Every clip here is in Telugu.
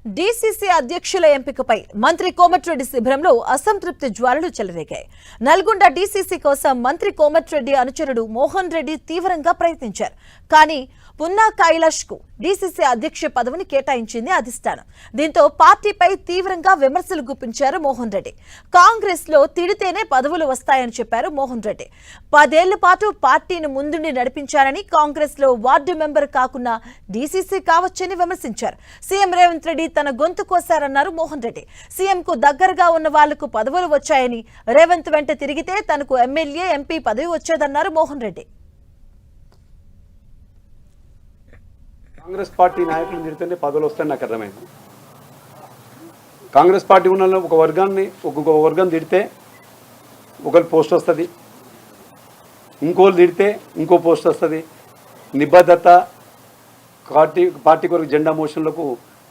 డీసీసీ అధ్యక్షుల ఎంపికపై మంత్రి కోమటిరెడ్డి శిబిరంలో అసంతృప్తి జ్వాలలు చెలరేగాయి. నల్గొండ డీసీసీ కోసం మంత్రి కోమటిరెడ్డి అనుచరుడు మోహన్ రెడ్డి తీవ్రంగా ప్రయత్నించారు. కానీ పున్నా కైలాష్ కు డీసీసీ అధ్యక్ష పదవిని కేటాయించింది అధిష్టానం. దీంతో పార్టీపై తీవ్రంగా విమర్శలు గుప్పించారు మోహన్ రెడ్డి. కాంగ్రెస్ లో తిడితేనే పదవులు వస్తాయని చెప్పారు మోహన్ రెడ్డి. 10 ఏళ్ల పాటు పార్టీని ముందుండి నడిపించారని, కాంగ్రెస్ లో వార్డు మెంబర్ కాకుండా డీసీసీ కావచ్చని విమర్శించారు. సీఎం రేవంత్ రెడ్డి తన గొంతు కోశారన్నారు మోహన్ రెడ్డి. సీఎం కు దగ్గరగా ఉన్న వాళ్లకు పదవులు వచ్చాయని, రేవంత్ వెంట తిరిగితే తనకు ఎమ్మెల్యే, ఎంపీ పదవి వచ్చేదన్నారు మోహన్ రెడ్డి. కాంగ్రెస్ పార్టీ నాయకులు తిడితేనే పదవులు వస్తాయని నాకు అర్థమైంది. కాంగ్రెస్ పార్టీ ఉన్న ఒక్కొక్క వర్గం తిడితే ఒకరి పోస్ట్ వస్తుంది, ఇంకోళ్ళు తిడితే ఇంకో పోస్ట్ వస్తుంది. నిబద్ధత పార్టీ కొరకు జెండా మోషన్లకు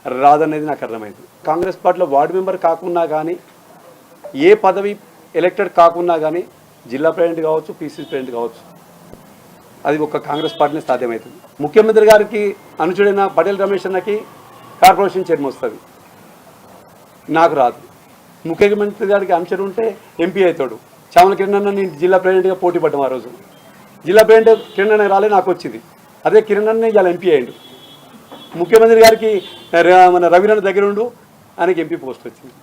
రాదనేది నాకు అర్థమైంది. కాంగ్రెస్ పార్టీలో వార్డు మెంబర్ కాకున్నా కానీ, ఏ పదవి ఎలక్టెడ్ కాకున్నా కానీ జిల్లా ప్రెసిడెంట్ కావచ్చు, పీసీసీ ప్రెసిడెంట్ కావచ్చు, అది ఒక కాంగ్రెస్ పార్టీనే సాధ్యమవుతుంది. ముఖ్యమంత్రి గారికి అనుచరుడైన పటేల్ రమేష్ అన్నకి కార్పొరేషన్ చైర్మన్ వస్తుంది, నాకు రాదు. ముఖ్యమంత్రి గారికి అనుచరుడు ఉంటే ఎంపీ అవుతాడు. చామల కిరణ్ అన్న నేను జిల్లా ప్రెసిడెంట్గా పోటీ పడ్డాం. ఆ రోజు జిల్లా ప్రెసిడెంట్ కిరణ్ అన్న రాలే, నాకు వచ్చింది. అదే కిరణ్ అన్న ఇవాళ ఎంపీ అయ్యాడు. ముఖ్యమంత్రి గారికి మన రవీంద్ర దగ్గర ఉండు, ఆయనకి ఎంపీ పోస్ట్ వచ్చింది.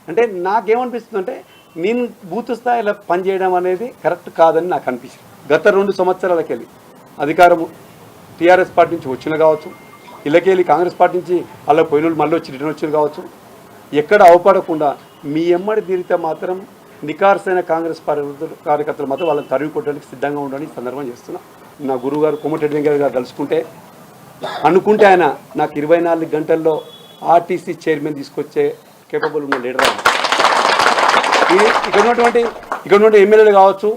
అంటే నాకేమనిపిస్తుంది అంటే, నేను బూత్ స్థాయిలో పనిచేయడం అనేది కరెక్ట్ కాదని నాకు అనిపిస్తుంది. గత 2 సంవత్సరాలకి వెళ్ళి అధికారము టీఆర్ఎస్ పార్టీ నుంచి వచ్చిన కావచ్చు, ఇళ్ళకెళ్ళి కాంగ్రెస్ పార్టీ నుంచి అలా పోయిన మళ్ళీ వచ్చి రిటర్న్ వచ్చిన కావచ్చు, ఎక్కడ అవపడకుండా మీ ఎమ్మడి తిరిగితే మాత్రం నికార్సైన కాంగ్రెస్ కార్యకర్తలు మాత్రం వాళ్ళని తరిగి కొట్టడానికి సిద్ధంగా ఉండని సందర్భం చేస్తున్నా. నా గురువు గారు కోమటిరెడ్డి గారు తలుచుకుంటే అనుకుంటే ఆయన నాకు 24 గంటల్లో ఆర్టీసీ చైర్మన్ తీసుకొచ్చే కేపబుల్ ఉన్న లీడర్. ఇక్కడ ఉన్నటువంటి ఎమ్మెల్యేలు కావచ్చు,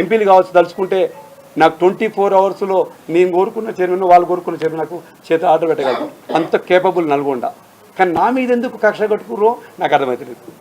ఎంపీలు కావచ్చు, తలుచుకుంటే నాకు 24 అవర్స్లో నేను కోరుకున్న చైర్మన్, వాళ్ళు కోరుకున్న చైర్మన్ నాకు చేత ఆర్డర్ పెట్టగలరు. అంత కేపబుల్ నల్గొండ. కానీ నా మీద ఎందుకు కక్ష కట్టుకుర్రో నాకు అర్థమవుతలేదు.